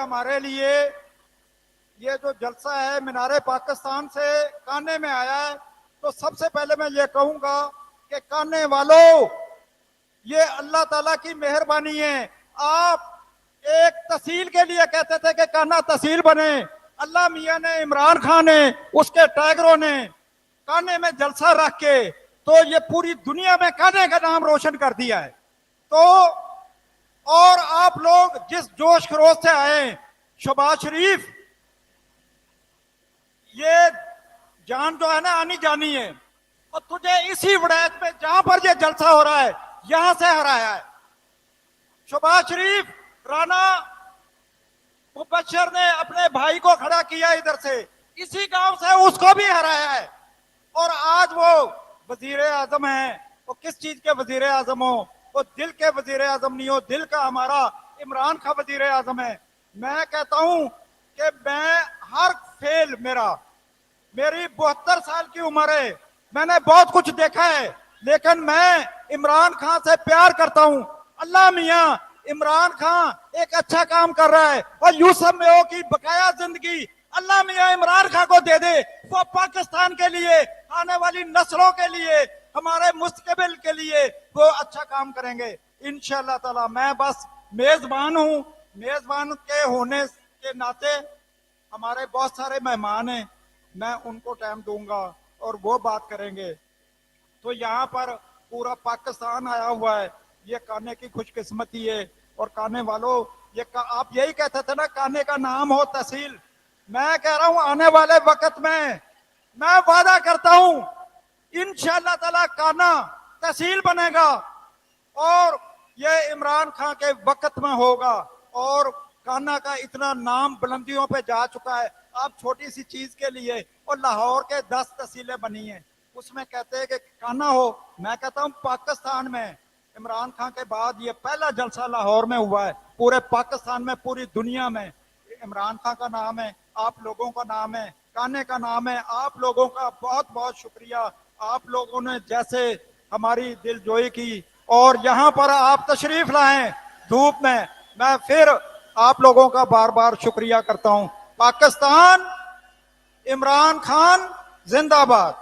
हमारे लिए ये जो जलसा है मीनारे पाकिस्तान से कान्हे में आया है, तो सबसे पहले मैं ये कहूंगा कि कान्हे वालों, ये अल्लाह ताला की मेहरबानी है। आप एक तहसील के लिए कहते थे कि कान्हा तहसील बने, अल्लाह मियां ने, इमरान खान ने, उसके टाइगरों ने कान्हे में जलसा रख के तो ये पूरी दुनिया में कान्हे का नाम रोशन कर दिया है। तो और आप लोग जिस जोश खरोश से आए, शहबाज शरीफ, ये जान जो है ना आनी जानी है, और तुझे इसी विलायत में जहां पर ये जलसा हो रहा है यहां से हराया है। शहबाज शरीफ, राणा मुबशर ने अपने भाई को खड़ा किया इधर से, इसी गांव से उसको भी हराया है। और आज वो वजीर आजम है। वो किस चीज के वजीर आजम हो? वो दिल के वजीर आजम नहीं हो। दिल का हमारा इमरान खान वजीर आजम है। मैं कहता हूं कि मैं हर फेल मेरी 72 साल की उम्र है, मैंने बहुत कुछ देखा है, लेकिन मैं इमरान खान से प्यार करता हूं। अल्लाह मियां, इमरान खान एक अच्छा काम कर रहा है और यूसुफ मेयो की बकाया जिंदगी अल्लाह मियां इमरान खान को दे दे। वो पाकिस्तान के लिए, आने वाली नस्लों के लिए, हमारे मुस्तकबिल के लिए वो अच्छा काम करेंगे इंशाअल्लाह ताला। मैं बस मेजबान हूं। मेजबान के होने के नाते हमारे बहुत सारे मेहमान हैं, मैं उनको टाइम दूंगा और वो बात करेंगे। तो यहाँ पर पूरा पाकिस्तान आया हुआ है, ये कान्हे की खुशकिस्मती है। और कान्हे वालों, आप यही कहते थे ना कान्हे का नाम हो तहसील। मैं कह रहा हूं आने वाले वक्त में मैं वादा करता हूं इंशाअल्लाह ताला कान्हा तहसील बनेगा और ये इमरान खान के वक्त में होगा। और कान्हा का इतना नाम बुलंदियों पे जा चुका है। आप छोटी सी चीज के लिए, और लाहौर के 10 तहसीलें बनी हैं, उसमें कहते हैं कि कान्हा हो। मैं कहता हूं पाकिस्तान में इमरान खान के बाद ये पहला जलसा लाहौर में हुआ है। पूरे पाकिस्तान में, पूरी दुनिया में इमरान खान का नाम है, आप लोगों का नाम है, कान्हे का नाम है। आप लोगों का बहुत बहुत शुक्रिया। आप लोगों ने जैसे हमारी दिलजोई की और यहाँ पर आप तशरीफ लाए धूप में, मैं फिर आप लोगों का बार बार शुक्रिया करता हूँ। पाकिस्तान, इमरान खान जिंदाबाद।